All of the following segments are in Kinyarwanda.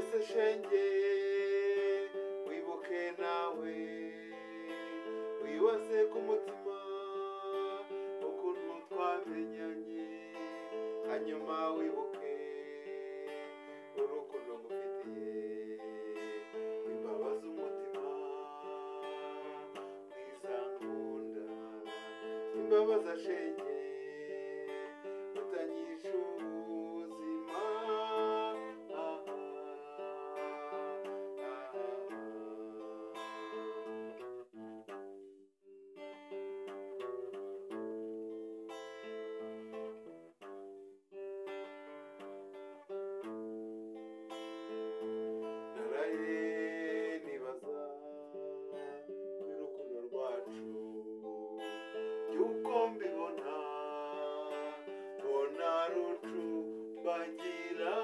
ese shenge wibuke nawe wibaze ku mutima ukuntu twamenyanye hanyuma wibuke urukundo ngufitiye wimbabaza umutima mwiza nkunda imbabaza shenge utanyisha ubuzima nibaza urukundo rwacu yuko mbibona mbona rucumbagira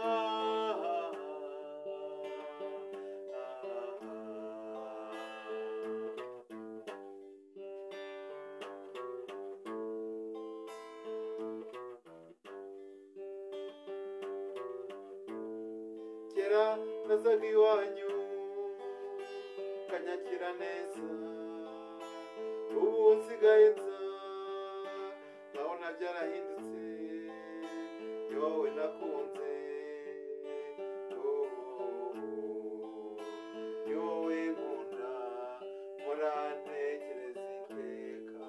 kera nazaga iwanyu kanyakira neza ubu nsigaye nza ndabona byarahindutse ni wowe nakunze ni wowe nkunda mpora ntekereza iteka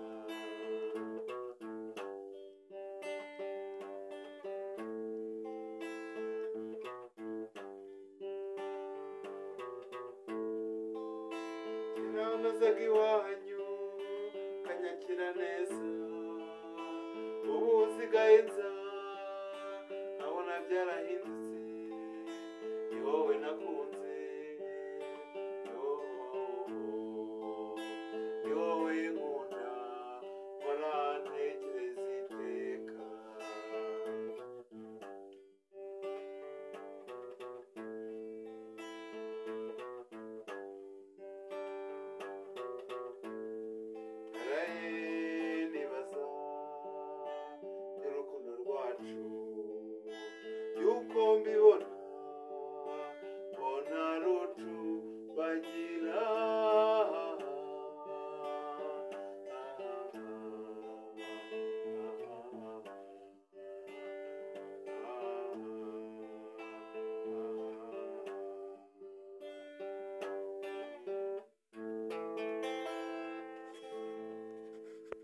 nazaga iwanyu kanyakira neza ubu nsigaye nza nkabona byarahindutse ni wowe nakunze ni wowe nkunda mpora ntekereza iteka nibaza urukundo rwacu yuko mbibona mbona rucumbagira